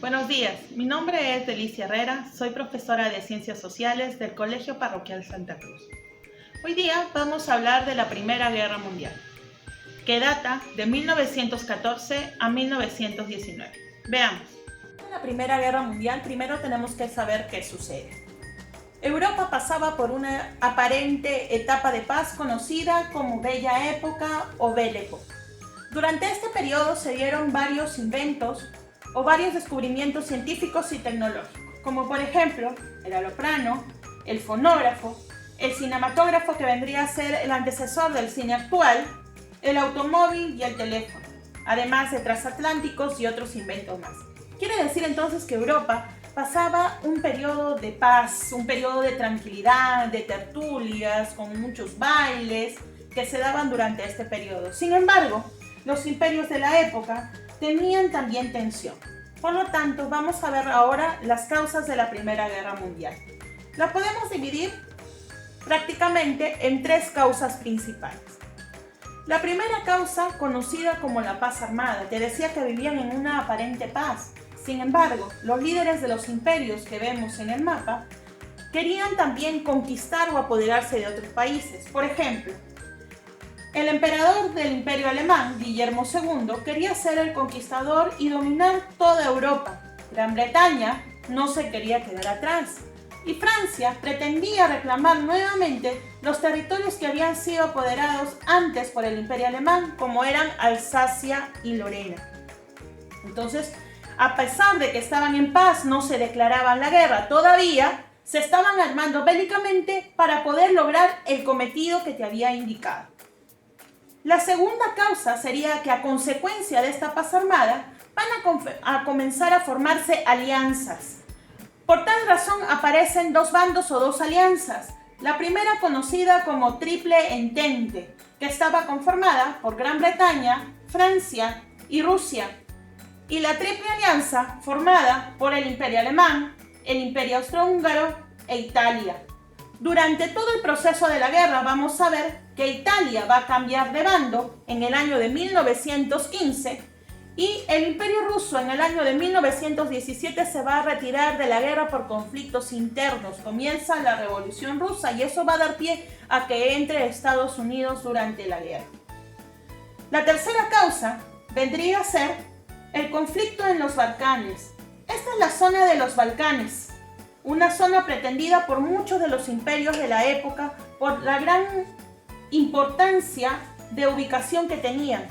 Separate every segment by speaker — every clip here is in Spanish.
Speaker 1: Buenos días, mi nombre es Delicia Herrera, soy profesora de Ciencias Sociales del Colegio Parroquial Santa Cruz. Hoy día vamos a hablar de la Primera Guerra Mundial, que data de 1914 a 1919. Veamos. En la Primera Guerra Mundial primero tenemos que saber qué sucede. Europa pasaba por una aparente etapa de paz conocida como Bella Época o Belle Époque. Durante este periodo se dieron varios inventos o varios descubrimientos científicos y tecnológicos, como por ejemplo el holoplano, el fonógrafo, el cinematógrafo que vendría a ser el antecesor del cine actual, el automóvil y el teléfono, además de transatlánticos y otros inventos más. Quiere decir entonces que Europa pasaba un periodo de paz, un periodo de tranquilidad, de tertulias, con muchos bailes que se daban durante este periodo. Sin embargo, los imperios de la época tenían también tensión. Por lo tanto, vamos a ver ahora las causas de la Primera Guerra Mundial. La podemos dividir prácticamente en tres causas principales. La primera causa, conocida como la paz armada, te decía que vivían en una aparente paz. Sin embargo, los líderes de los imperios que vemos en el mapa querían también conquistar o apoderarse de otros países. Por ejemplo, el emperador del Imperio Alemán, Guillermo II, quería ser el conquistador y dominar toda Europa. Gran Bretaña no se quería quedar atrás. Y Francia pretendía reclamar nuevamente los territorios que habían sido apoderados antes por el Imperio Alemán, como eran Alsacia y Lorena. Entonces, a pesar de que estaban en paz, no se declaraban la guerra todavía, se estaban armando bélicamente para poder lograr el cometido que te había indicado. La segunda causa sería que a consecuencia de esta paz armada van a comenzar a formarse alianzas. Por tal razón aparecen dos bandos o dos alianzas. La primera conocida como Triple Entente, que estaba conformada por Gran Bretaña, Francia y Rusia. Y la Triple Alianza formada por el Imperio Alemán, el Imperio Austrohúngaro e Italia. Durante todo el proceso de la guerra vamos a ver que Italia va a cambiar de bando en el año de 1915 y el Imperio Ruso en el año de 1917 se va a retirar de la guerra por conflictos internos. Comienza la Revolución Rusa y eso va a dar pie a que entre Estados Unidos durante la guerra. La tercera causa vendría a ser el conflicto en los Balcanes. Esta es la zona de los Balcanes, una zona pretendida por muchos de los imperios de la época por la gran importancia de ubicación que tenían.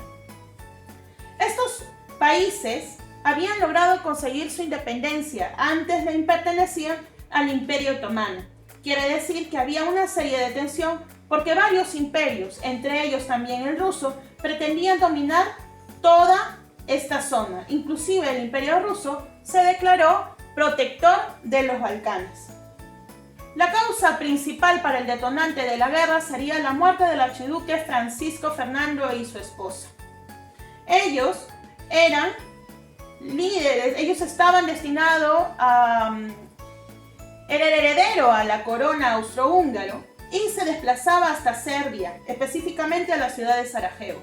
Speaker 1: Estos países habían logrado conseguir su independencia, antes de pertenecían al Imperio Otomano. Quiere decir que había una serie de tensión porque varios imperios, entre ellos también el ruso, pretendían dominar toda esta zona. Inclusive el Imperio Ruso se declaró protector de los Balcanes. La causa principal para el detonante de la guerra sería la muerte del archiduque Francisco Fernando y su esposa. Ellos eran líderes, ellos estaban destinados a era el heredero a la corona austrohúngaro y se desplazaba hasta Serbia, específicamente a la ciudad de Sarajevo.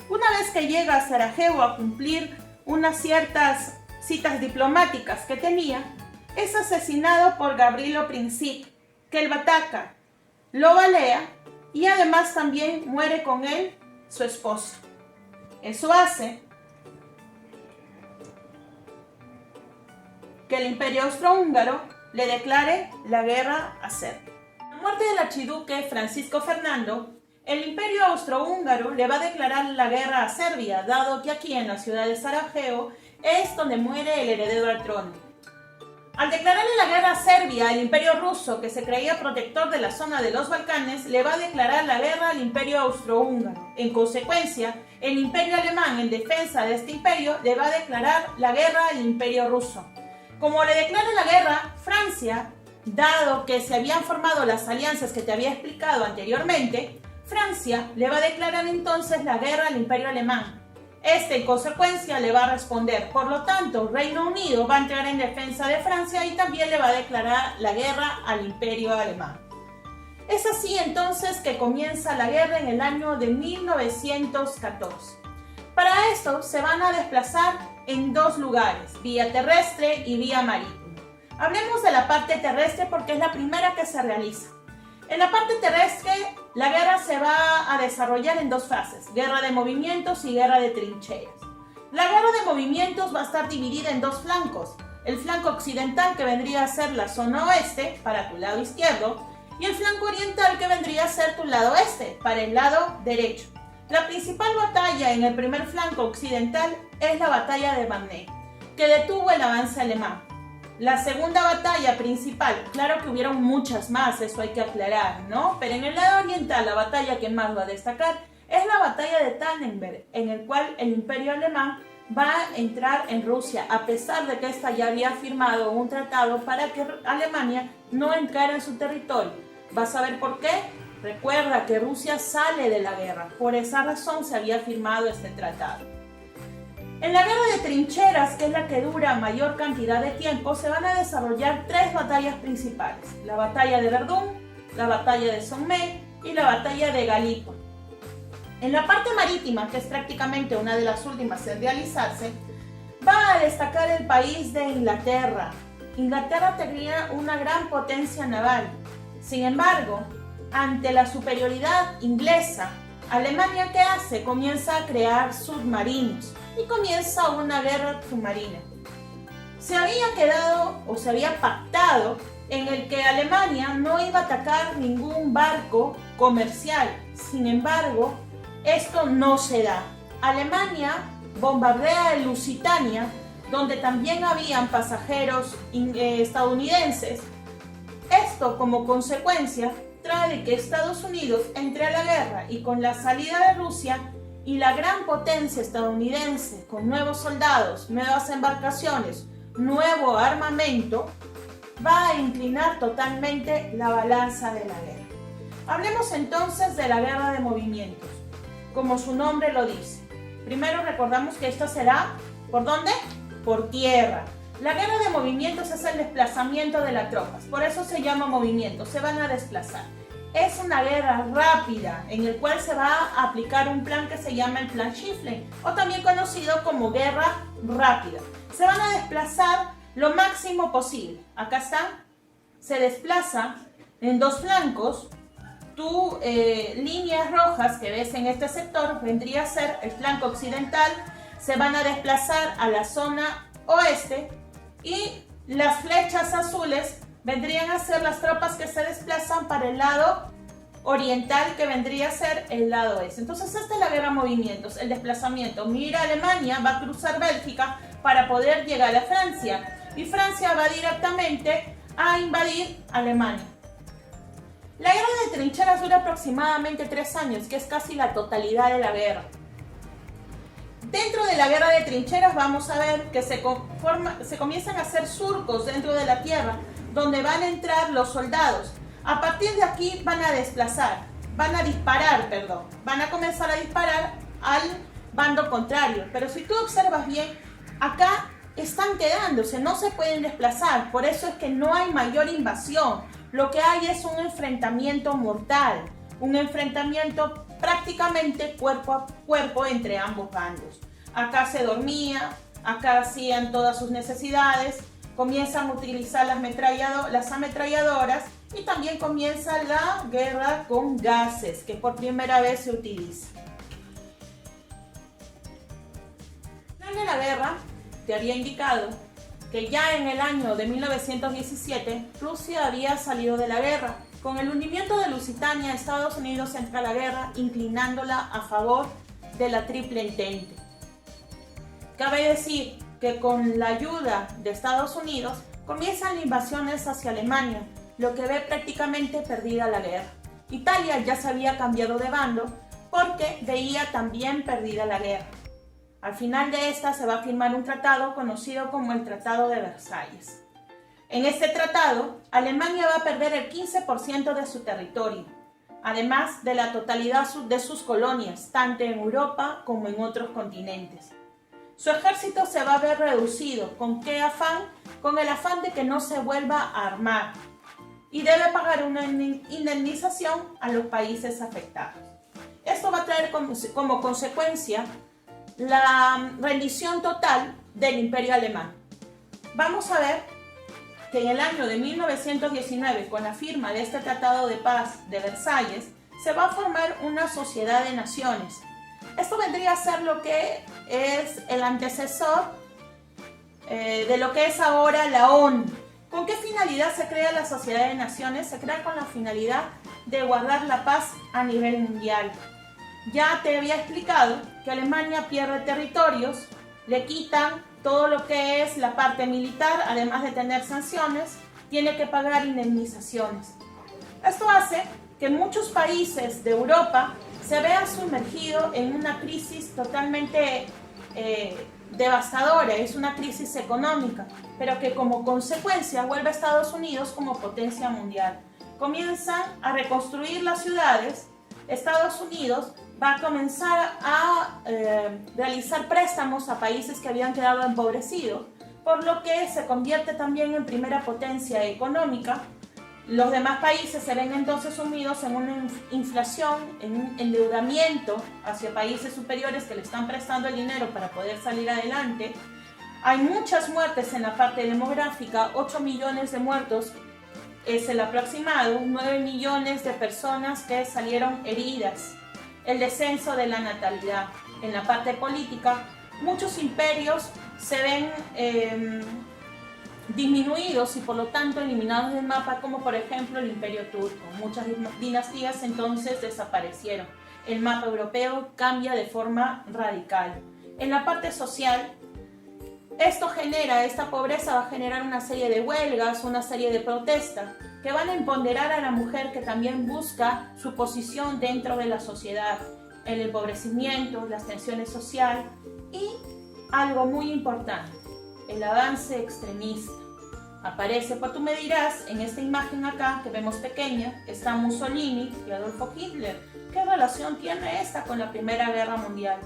Speaker 1: Una vez que llega a Sarajevo a cumplir unas ciertas citas diplomáticas que tenía, es asesinado por Gavrilo Princip, que lo ataca, lo balea y además también muere con él su esposa. Eso hace que el Imperio Austrohúngaro le declare la guerra a Serbia. Con la muerte del archiduque Francisco Fernando, el Imperio Austrohúngaro le va a declarar la guerra a Serbia, dado que aquí en la ciudad de Sarajevo es donde muere el heredero al trono. Al declararle la guerra a Serbia, el Imperio Ruso, que se creía protector de la zona de los Balcanes, le va a declarar la guerra al Imperio Austrohúngaro. En consecuencia, el Imperio Alemán, en defensa de este imperio, le va a declarar la guerra al Imperio Ruso. Como le declara la guerra, Francia, dado que se habían formado las alianzas que te había explicado anteriormente, Francia le va a declarar entonces la guerra al Imperio Alemán. Este, en consecuencia, le va a responder. Por lo tanto, Reino Unido va a entrar en defensa de Francia y también le va a declarar la guerra al Imperio Alemán. Es así entonces que comienza la guerra en el año de 1914. Para esto se van a desplazar en dos lugares, vía terrestre y vía marítima. Hablemos de la parte terrestre porque es la primera que se realiza. En la parte terrestre, la guerra se va a desarrollar en dos fases, guerra de movimientos y guerra de trincheras. La guerra de movimientos va a estar dividida en dos flancos, el flanco occidental que vendría a ser la zona oeste, para tu lado izquierdo, y el flanco oriental que vendría a ser tu lado este, para el lado derecho. La principal batalla en el primer flanco occidental es la batalla de Bagneux, que detuvo el avance alemán. La segunda batalla principal, claro que hubieron muchas más, eso hay que aclarar, ¿no? Pero en el lado oriental, la batalla que más va a destacar es la batalla de Tannenberg, en el cual el Imperio Alemán va a entrar en Rusia, a pesar de que ésta ya había firmado un tratado para que Alemania no entrara en su territorio. ¿Vas a ver por qué? Recuerda que Rusia sale de la guerra, por esa razón se había firmado este tratado. En la guerra de trincheras, que es la que dura mayor cantidad de tiempo, se van a desarrollar tres batallas principales: la batalla de Verdún, la batalla de Somme y la batalla de Gallipoli. En la parte marítima, que es prácticamente una de las últimas en realizarse, va a destacar el país de Inglaterra. Inglaterra tenía una gran potencia naval. Sin embargo, ante la superioridad inglesa, Alemania, ¿qué hace? Comienza a crear submarinos y comienza una guerra submarina. Se había quedado o se había pactado en el que Alemania no iba a atacar ningún barco comercial. Sin embargo, esto no se da. Alemania bombardea el Lusitania, donde también habían pasajeros estadounidenses. Esto, como consecuencia, trae que Estados Unidos entre a la guerra, y con la salida de Rusia y la gran potencia estadounidense con nuevos soldados, nuevas embarcaciones, nuevo armamento, va a inclinar totalmente la balanza de la guerra. Hablemos entonces de la guerra de movimientos, como su nombre lo dice. Primero recordamos que esto será, ¿por dónde? Por tierra. La guerra de movimientos es el desplazamiento de las tropas, por eso se llama movimiento, se van a desplazar. Es una guerra rápida en el cual se va a aplicar un plan que se llama el plan Schifflin, o también conocido como guerra rápida. Se van a desplazar lo máximo posible. Acá están, se desplaza en dos flancos. Tu líneas rojas que ves en este sector vendría a ser el flanco occidental, se van a desplazar a la zona oeste, y las flechas azules vendrían a ser las tropas que se desplazan para el lado oriental, que vendría a ser el lado oeste. Entonces esta es la guerra de movimientos, el desplazamiento. Mira, Alemania va a cruzar Bélgica para poder llegar a Francia, y Francia va directamente a invadir Alemania. La guerra de trincheras dura aproximadamente 3 años, que es casi la totalidad de la guerra. Dentro de la guerra de trincheras vamos a ver que se comienzan a hacer surcos dentro de la tierra, donde van a entrar los soldados. A partir de aquí van a comenzar a disparar al bando contrario. Pero si tú observas bien, acá están quedándose, no se pueden desplazar, por eso es que no hay mayor invasión. Lo que hay es un enfrentamiento mortal, un enfrentamiento prácticamente cuerpo a cuerpo entre ambos bandos. Acá se dormía, acá hacían todas sus necesidades, comienzan a utilizar las ametralladoras, y también comienza la guerra con gases, que por primera vez se utiliza. Al final de la guerra, te había indicado que ya en el año de 1917 Rusia había salido de la guerra. Con el hundimiento de Lusitania, Estados Unidos entra a la guerra, inclinándola a favor de la Triple Entente. Cabe decir que con la ayuda de Estados Unidos comienzan las invasiones hacia Alemania, lo que ve prácticamente perdida la guerra. Italia ya se había cambiado de bando porque veía también perdida la guerra. Al final de esta se va a firmar un tratado conocido como el Tratado de Versalles. En este tratado, Alemania va a perder el 15% de su territorio, además de la totalidad de sus colonias, tanto en Europa como en otros continentes. Su ejército se va a ver reducido. ¿Con qué afán? Con el afán de que no se vuelva a armar, y debe pagar una indemnización a los países afectados. Esto va a traer como consecuencia la rendición total del Imperio Alemán. Vamos a ver que en el año de 1919, con la firma de este Tratado de Paz de Versalles, se va a formar una sociedad de naciones. Esto vendría a ser lo que es el antecesor de lo que es ahora la ONU. ¿Con qué finalidad se crea la Sociedad de Naciones? Se crea con la finalidad de guardar la paz a nivel mundial. Ya te había explicado que Alemania pierde territorios, le quitan todo lo que es la parte militar, además de tener sanciones, tiene que pagar indemnizaciones. Esto hace que muchos países de Europa se vean sumergidos en una crisis totalmente devastadora, es una crisis económica, pero que como consecuencia vuelve a Estados Unidos como potencia mundial. Comienzan a reconstruir las ciudades, Estados Unidos va a comenzar a realizar préstamos a países que habían quedado empobrecidos, por lo que se convierte también en primera potencia económica. Los demás países se ven entonces sumidos en una inflación, en un endeudamiento hacia países superiores que le están prestando el dinero para poder salir adelante. Hay muchas muertes en la parte demográfica, 8 millones de muertos es el aproximado, 9 millones de personas que salieron heridas. El descenso de la natalidad. En la parte política, muchos imperios se ven disminuidos y por lo tanto eliminados del mapa, como por ejemplo el Imperio Turco. Muchas dinastías entonces desaparecieron. El mapa europeo cambia de forma radical. En la parte social, esta pobreza va a generar una serie de huelgas, una serie de protestas que van a empoderar a la mujer, que también busca su posición dentro de la sociedad, el empobrecimiento, las tensiones sociales y algo muy importante, el avance extremista. Aparece, pues tú me dirás, en esta imagen acá que vemos pequeña, está Mussolini y Adolfo Hitler. ¿Qué relación tiene esta con la Primera Guerra Mundial?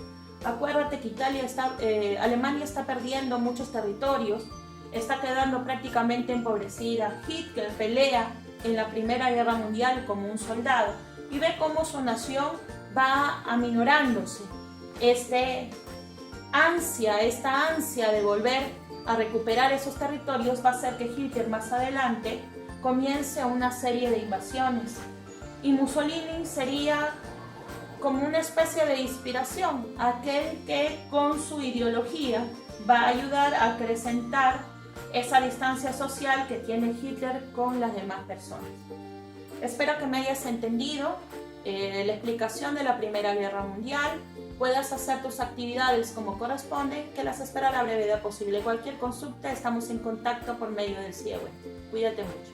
Speaker 1: Acuérdate que Alemania está perdiendo muchos territorios, está quedando prácticamente empobrecida. Hitler pelea en la Primera Guerra Mundial como un soldado y ve cómo su nación va aminorándose. Esta ansia de volver a recuperar esos territorios va a hacer que Hitler más adelante comience una serie de invasiones. Y Mussolini sería como una especie de inspiración, aquel que con su ideología va a ayudar a acrecentar esa distancia social que tiene Hitler con las demás personas. Espero que me hayas entendido la explicación de la Primera Guerra Mundial, puedas hacer tus actividades como corresponde, que las espero a la brevedad posible. Cualquier consulta, estamos en contacto por medio del CIEWE. Cuídate mucho.